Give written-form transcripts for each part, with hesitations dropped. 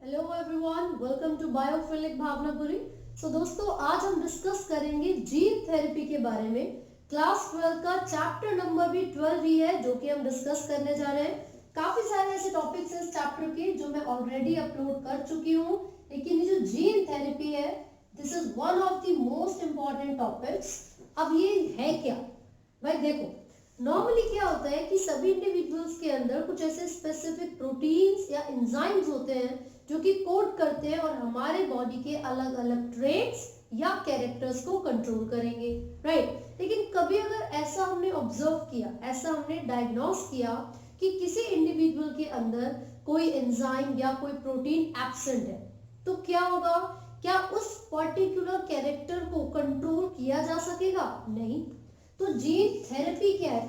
Hello everyone, welcome to biophilic Bhavanapuri. दोस्तों, आज हम डिस्कस करेंगे जीन थेरेपी के बारे में। क्लास 12 का चैप्टर नंबर भी 12 ही है जो कि हम डिस्कस करने जा रहे हैं। काफी सारे ऐसे टॉपिक्स हैं इस चैप्टर के जो मैं ऑलरेडी अपलोड कर चुकी हूँ, लेकिन ये जो जीन थेरेपी है, this is one of the most important topics. अब ये है क्या भाई? देखो, नॉर्मली क्या होता है कि सभी इंडिविजुअल्स के अंदर कुछ ऐसे स्पेसिफिक प्रोटीन्स या एंजाइम्स होते हैं जो कि कोड करते हैं और हमारे बॉडी के अलग अलग ट्रेट्स या कैरेक्टर्स को कंट्रोल करेंगे, राइट। लेकिन कभी अगर ऐसा हमने ऑब्जर्व किया, ऐसा हमने डायग्नोस किया कि किसी इंडिविजुअल के अंदर कोई एंजाइम या कोई प्रोटीन एब्सेंट है, तो क्या होगा? क्या उस पर्टिकुलर कैरेक्टर को कंट्रोल किया जा सकेगा? नहीं। तो जीन थेरेपी क्या है?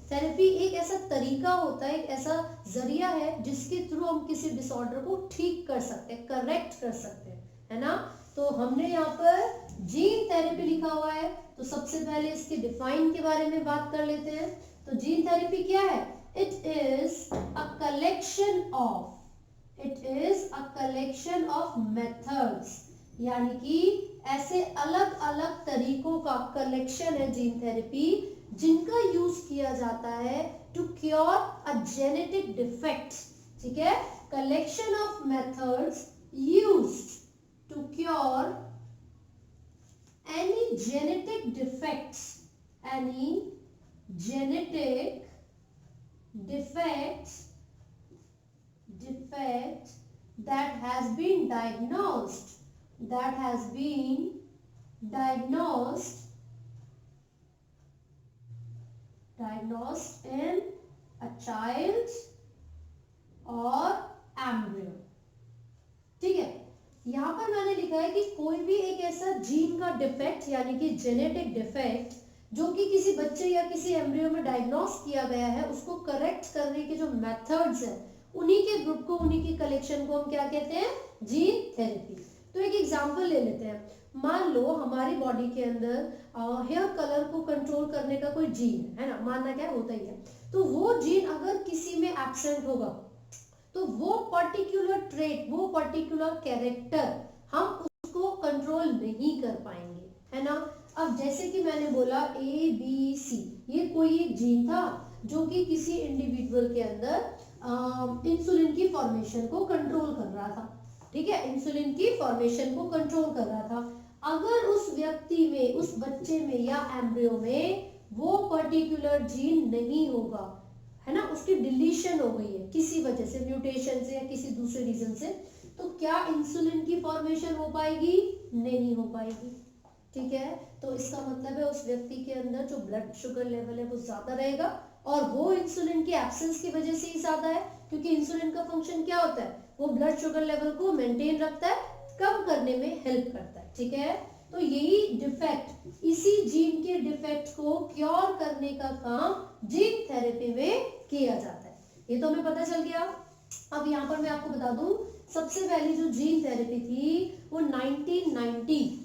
थेरेपी एक ऐसा तरीका होता है, एक ऐसा जरिया है जिसके थ्रू हम किसी डिसऑर्डर को ठीक कर सकते हैं, करेक्ट कर सकते हैं, है ना। तो हमने यहाँ पर जीन थेरेपी लिखा हुआ है, तो सबसे पहले इसके डिफाइन के बारे में बात कर लेते हैं। तो जीन थेरेपी क्या है? It is a collection of methods, यानी कि ऐसे अलग अलग तरीकों का कलेक्शन है जीन थेरेपी, जिनका यूज किया जाता है to cure a genetic defect. ठीक है, collection of methods used to cure any genetic defects that has been diagnosed in a child or embryo। ठीक है, यहां पर मैंने लिखा है कि कोई भी एक ऐसा जीन का डिफेक्ट यानी कि जेनेटिक डिफेक्ट जो कि किसी बच्चे या किसी एम्ब्रियो में डायग्नोस किया गया है, उसको करेक्ट करने के जो मेथड्स हैं, उन्हीं के ग्रुप को, उन्हीं की कलेक्शन को हम क्या कहते हैं? Gene therapy. तो एक एग्जांपल ले लेते हैं। मान लो हमारी बॉडी के अंदर हेयर कलर को कंट्रोल करने का कोई जीन है ना, मानना क्या होता ही है। तो वो जीन अगर किसी में एब्सेंट होगा, तो वो पर्टिकुलर ट्रेट, वो पर्टिकुलर कैरेक्टर हम उसको कंट्रोल नहीं कर पाएंगे, है ना। अब जैसे कि मैंने बोला ABC, ये कोई एक जीन था जो कि किसी इंडिविजुअल के अंदर इंसुलिन की फॉर्मेशन को कंट्रोल कर रहा था। ठीक है, इंसुलिन की फॉर्मेशन को कंट्रोल कर रहा था। अगर उस व्यक्ति में, उस बच्चे में या एम्ब्रियो में वो पर्टिकुलर जीन नहीं होगा, है ना, उसकी डिलीशन हो गई है किसी वजह से, म्यूटेशन से या किसी दूसरे रीजन से, तो क्या इंसुलिन की फॉर्मेशन हो पाएगी? नहीं हो पाएगी। ठीक है, तो इसका मतलब है उस व्यक्ति के अंदर जो ब्लड शुगर लेवल है वो ज्यादा रहेगा, और वो इंसुलिन की एब्सेंस की वजह से ही ज्यादा है, क्योंकि इंसुलिन का फंक्शन क्या होता है? वो ब्लड शुगर लेवल को मेंटेन रखता है, कम करने में हेल्प करता है। ठीक है, तो यही डिफेक्ट, इसी जीन के डिफेक्ट को क्योर करने का काम जीन थेरेपी में किया जाता है। ये तो हमें पता चल गया। अब यहाँ पर मैं आपको बता दूं, सबसे पहली जो जीन थेरेपी थी वो 1990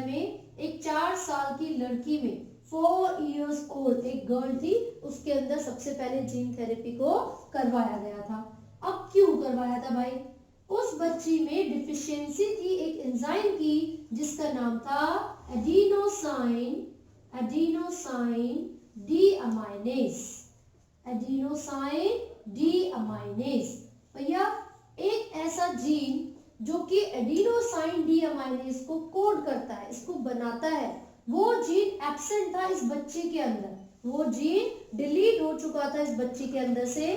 में एक 4 साल की लड़की में, 4 इयर्स ओल्ड एक गर्ल थी, उसके अंदर सबसे पहले जीन थेरेपी को करवाया गया था। अब क्यों करवाया था भाई? उस बच्ची में डिफिशियंसी थी एक एंजाइम की, जिसका नाम था एडिनोसाइन डीअमाइनेज। भैया, एक ऐसा जीन जो कि एडिनोसाइन डीअमाइनेज को कोड करता है, इसको बनाता है, वो जीन एब्सेंट था इस बच्चे के अंदर, वो जीन डिलीट हो चुका था इस बच्ची के अंदर से।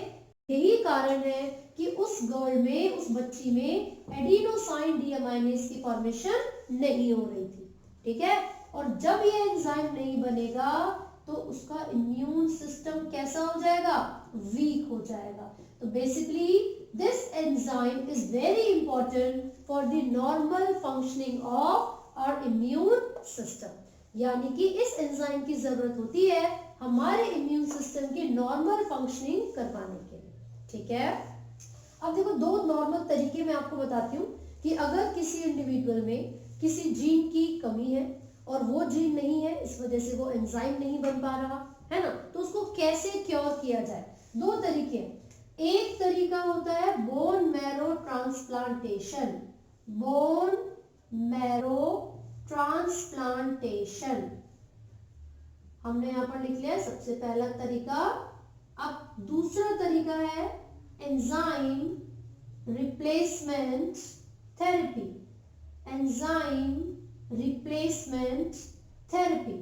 यही कारण है कि उस गर्ल में, उस बच्ची में एडिनोसाइन डीअमाइनेज की फॉर्मेशन नहीं हो रही थी। ठीक है, और जब ये एंजाइम नहीं बनेगा तो उसका इम्यून सिस्टम कैसा हो जाएगा? वीक हो जाएगा। तो basically this enzyme is very important for the normal functioning of our immune system, यानी कि इस एंजाइम की जरूरत होती है हमारे इम्यून सिस्टम की नॉर्मल फंक्शनिंग करवाने के लिए। ठीक है, अब देखो, दो नॉर्मल तरीके मैं आपको बताती हूँ कि अगर किसी इंडिविजुअल में किसी जीन की कमी है और वो जीन नहीं है, इस वजह से वो एंजाइम नहीं बन पा रहा है ना, तो उसको कैसे क्योर किया जाए? दो तरीके हैं। एक तरीका होता है bone marrow transplantation, bone marrow transplantation हमने यहां पर लिख लिया सबसे पहला तरीका। अब दूसरा तरीका है enzyme replacement therapy, enzyme replacement therapy.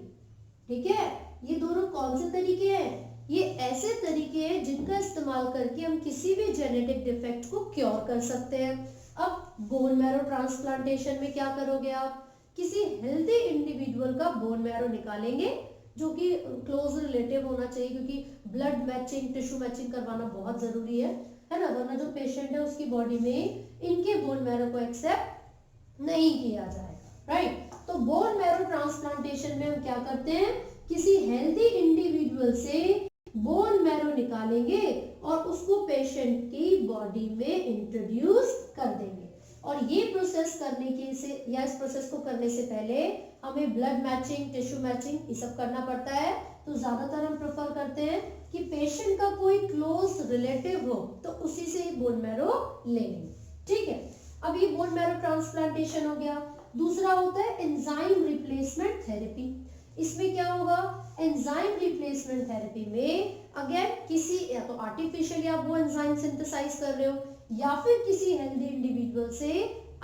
ठीक है, ये दोनों कौन से तरीके हैं? ये ऐसे तरीके हैं जिनका इस्तेमाल करके हम किसी भी जेनेटिक डिफेक्ट को क्योर कर सकते हैं। अब बोन मैरो ट्रांसप्लांटेशन में क्या करोगे आप? किसी हेल्दी इंडिविजुअल का बोन मैरो निकालेंगे जो कि क्लोज रिलेटिव होना चाहिए, क्योंकि ब्लड मैचिंग, टिश्यू मैचिंग करवाना बहुत जरूरी है ना, वरना जो पेशेंट है उसकी बॉडी में इनके बोन मैरो को एक्सेप्ट नहीं किया जाएगा, राइट। तो बोन मैरो ट्रांसप्लांटेशन में हम क्या करते हैं? किसी हेल्दी इंडिविजुअल से बोन मैरो निकालेंगे और उसको पेशेंट की बॉडी में इंट्रोड्यूस कर देंगे। और ये प्रोसेस करने के से या इस प्रोसेस को करने से पहले हमें ब्लड मैचिंग, टिश्यू मैचिंग ये सब करना पड़ता है। तो ज्यादातर हम प्रेफर करते हैं कि पेशेंट का कोई क्लोज रिलेटिव हो तो उसी से ही बोन मैरो ले लेंगे। ठीक है, अब ये बोन मैरो ट्रांसप्लांटेशन हो गया। दूसरा होता है एंजाइम रिप्लेसमेंट थेरेपी। इसमें क्या होगा? एंजाइम रिप्लेसमेंट थेरेपी में अगेन किसी या तो आर्टिफिशियली आप वो एंजाइम सिंथेसाइज कर रहे हो या फिर किसी हेल्दी इंडिविजुअल से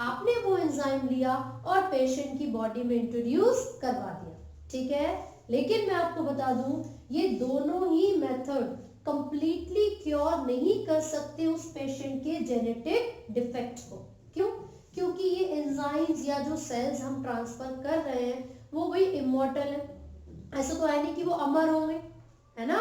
आपने वो एंजाइम लिया और पेशेंट की बॉडी में इंट्रोड्यूस करवा दिया। ठीक है, लेकिन मैं आपको बता दूं ये दोनों ही मेथड कंप्लीटली क्योर नहीं कर सकते उस पेशेंट के जेनेटिक डिफेक्ट को। क्यों? क्योंकि ये एंजाइम्स या जो सेल्स हम ट्रांसफर कर रहे हैं वो भाई इमॉर्टल है। ऐसा तो है नहीं कि वो अमर होंगे, है ना,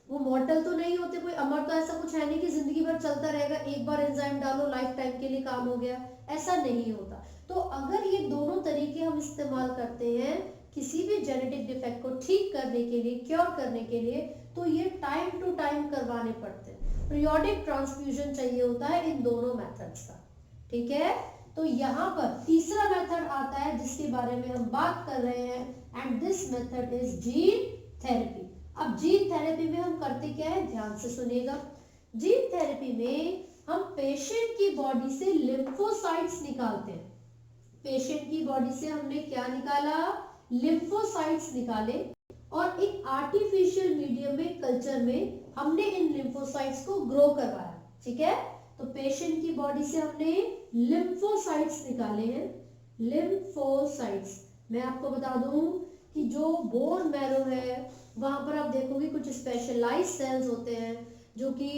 वो मॉर्टल तो नहीं होते। कोई अमर तो ऐसा कुछ है नहीं कि जिंदगी भर चलता रहेगा, एक बार एंजाइम डालो लाइफ टाइम के लिए काम हो गया, ऐसा नहीं होता। तो अगर ये दोनों तरीके हम इस्तेमाल करते हैं किसी भी जेनेटिक डिफेक्ट को ठीक करने के लिए, क्योर करने के लिए, तो ये टाइम टू टाइम करवाने पड़ते हैं। पीरियोडिक ट्रांसफ्यूजन चाहिए होता है इन दोनों मेथड्स का। ठीक है, तो यहाँ पर तीसरा मेथड आता है जिसके बारे में हम बात कर रहे हैं, and this method is gene therapy. अब जीन थेरेपी में हम करते क्या है, ध्यान से सुनिएगा। जीन थेरेपी में हम पेशेंट की बॉडी से लिम्फोसाइट्स निकालते हैं। पेशेंट की बॉडी से हमने क्या निकाला? लिम्फोसाइट्स निकाले और एक आर्टिफिशियल मीडियम में, कल्चर में हमने इन लिम्फोसाइट्स को ग्रो करवाया। ठीक है, तो पेशेंट की बॉडी से हमने लिम्फोसाइट्स निकाले हैं। लिम्फोसाइट्स, मैं आपको बता दूं कि जो बोन मैरो है वहां पर आप देखोगे कुछ स्पेशलाइज्ड सेल्स होते हैं जो कि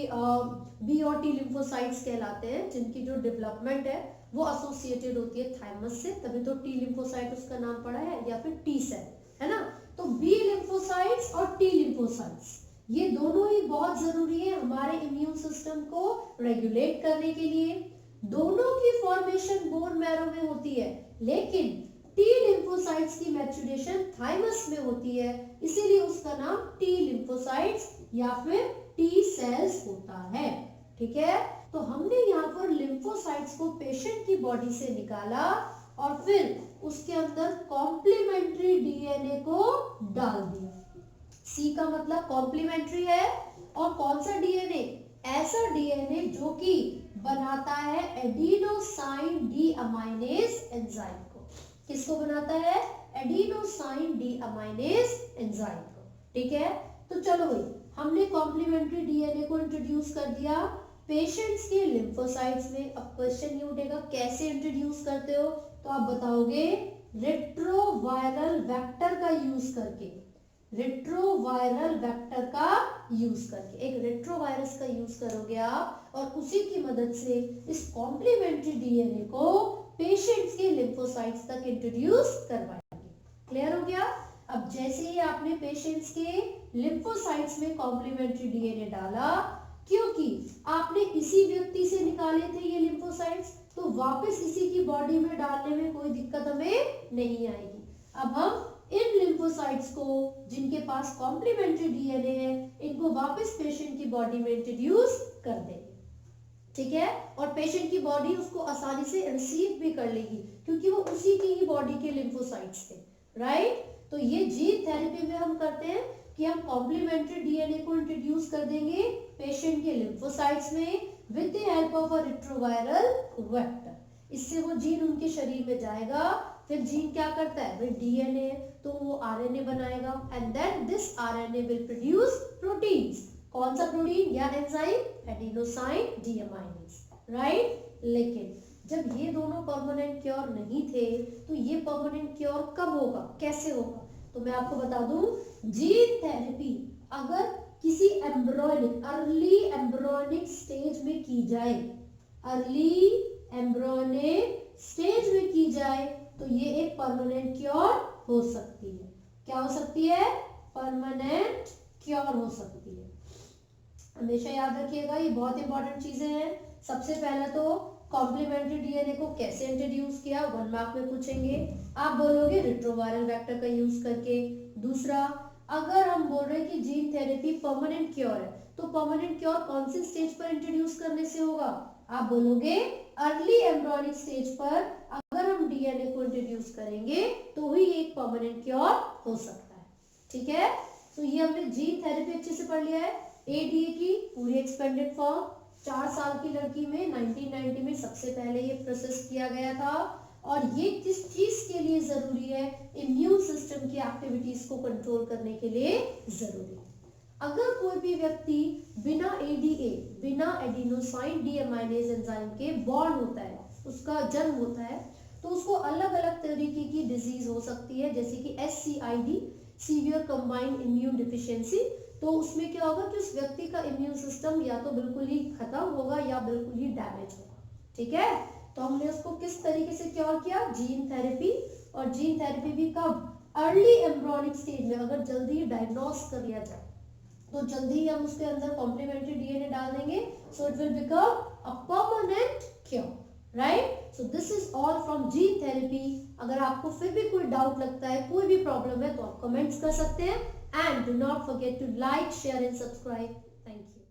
बी और टी लिम्फोसाइट्स कहलाते हैं, जिनकी जो डेवलपमेंट है वो एसोसिएटेड होती है थाइमस से, तभी तो टी लिम्फोसाइट उसका नाम पड़ा है, या फिर टी सेल, है ना। तो बी लिम्फोसाइट्स और टी लिम्फोसाइट्स ये दोनों ही बहुत जरूरी है हमारे इम्यून सिस्टम को रेगुलेट करने के लिए। दोनों की फॉर्मेशन बोन मैरो में होती है, लेकिन टी लिम्फोसाइट्स की मैच्योरेशन थाइमस में होती है, इसीलिए उसका नाम टी लिम्फोसाइट्स या फिर टी सेल्स होता है। ठीक है, तो हमने यहाँ पर लिम्फोसाइट्स को पेशेंट की बॉडी से निकाला और फिर उसके अंदर कॉम्प्लीमेंट्री डीएनए को डाल दिया। सी का मतलब कॉम्प्लीमेंट्री है, और कौन सा डीएनए? ऐसा डीएनए जो कि बनाता है एडिनोसाइन डीअमाइनेज एंजाइम को। किसको बनाता है? एडिनोसाइन डीअमाइनेज एंजाइम को। ठीक है, तो चलो भाई हमने कॉम्प्लीमेंट्री डीएनए को इंट्रोड्यूस कर दिया पेशेंट्स के लिम्फोसाइट्स में। अब क्वेश्चन ये उठेगा कैसे इंट्रोड्यूस करते हो? तो आप बताओगे रेट्रोवायरल वेक्टर का यूज करके। रेट्रोवायरल वेक्टर का यूज करके, एक रेट्रोवायरस का यूज करोगे आप और उसी की मदद से इस कॉम्प्लीमेंट्री डीएनए को पेशेंट्स के लिम्फोसाइट्स तक इंट्रोड्यूस करवाएंगे। क्लियर हो गया? अब जैसे ही आपने पेशेंट्स के लिम्फोसाइट्स में कॉम्प्लीमेंट्री डीएनए डाला, क्योंकि आपने इसी व्यक्ति से निकाले थे ये लिम्फोसाइट्स, तो वापस इसी की बॉडी में डालने में कोई दिक्कत हमें नहीं आएगी। अब हम इन लिम्फोसाइट्स को जिनके पास कॉम्प्लीमेंट्री डीएनए है, इनको वापस पेशेंट की बॉडी में इंट्रोड्यूस कर देंगे। ठीक है, और पेशेंट की बॉडी उसको आसानी से रिसीव भी कर लेगी क्योंकि वो उसी की ही बॉडी के लिम्फोसाइट्स थे, राइट। तो ये जीन थेरेपी में हम करते हैं कि हम कॉम्प्लीमेंट्री डीएनए को इंट्रोड्यूस कर देंगे पेशेंट के लिम्फोसाइट्स में with the help of a retroviral vector. इससे वो जीन उनके शरीर में जाएगा, फिर जीन क्या करता है, विद डीएनए तो वो आरएनए बनाएगा and then this RNA will produce proteins. कौन सा प्रोटीन या एंजाइम, एडिनोसाइन डीएमाइनेज, राइट। लेकिन जब ये दोनों परमानेंट क्योर नहीं थे तो ये परमानेंट क्योर कब होगा, कैसे होगा, तो मैं आपको बता दूं, जीन थेरेपी अगर किसी एम्ब्रियोनिक अर्ली एम्ब्रियोनिक स्टेज में की जाए, अर्ली एम्ब्रियोनिक स्टेज में की जाए तो ये एक परमानेंट क्योर हो सकती है। क्या हो सकती है, परमानेंट क्योर हो सकती है। हमेशा याद रखिएगा, ये बहुत इंपॉर्टेंट चीजें हैं। सबसे पहला तो कॉम्प्लीमेंट्री डीएनए को कैसे इंट्रोड्यूस किया, 1 मार्क में पूछेंगे, आप बोलोगे रिट्रोवायरल वेक्टर का यूज करके। दूसरा, अगर हम बोल रहे हैं कि जीन थेरेपी परमानेंट क्योर है तो परमानेंट क्योर कौन सी स्टेज पर इंट्रोड्यूस करने से होगा, आप बोलोगे अर्ली एम्ब्रियोनिक स्टेज पर अगर हम डीएनए को इंट्रोड्यूस करेंगे तो ही एक परमानेंट क्योर हो सकता है। ठीक है, तो ये हमने जीन थेरेपी अच्छे से पढ़ लिया है। एडीए की पूरी एक्सपेंडेड फॉर्म 4 साल की लड़की में 1990 में सबसे पहले ये प्रोसेस किया गया था और ये किस चीज के लिए जरूरी है, इम्यून सिस्टम की एक्टिविटीज को कंट्रोल करने के लिए जरूरी है। अगर कोई भी व्यक्ति बिना एडीए, बिना एडिनोसाइन डीएमाइनेज एंजाइम के बॉर्न होता है, उसका जन्म होता है, तो उसको अलग अलग तरीके की डिजीज हो सकती है, जैसे कि SCID, severe combined immune deficiency. तो उसमें क्या होगा कि उस व्यक्ति का इम्यून सिस्टम या तो बिल्कुल ही खत्म होगा या बिल्कुल ही डैमेज होगा। ठीक है, तो हमने उसको किस तरीके से क्योर किया, जीन थेरेपी। और जीन थेरेपी भी कब, अर्ली एम्ब्रियोनिक स्टेज में, अगर जल्दी ही डायग्नोस कर लिया जाए तो जल्दी ही हम उसके अंदर कॉम्प्लीमेंट्री डीएनए डाल देंगे, so it will become a permanent cure, right. So this is all from gene therapy. अगर आपको फिर भी कोई डाउट लगता है, कोई भी प्रॉब्लम है तो आप कमेंट्स कर सकते हैं। And do not forget to like, share and subscribe. Thank you.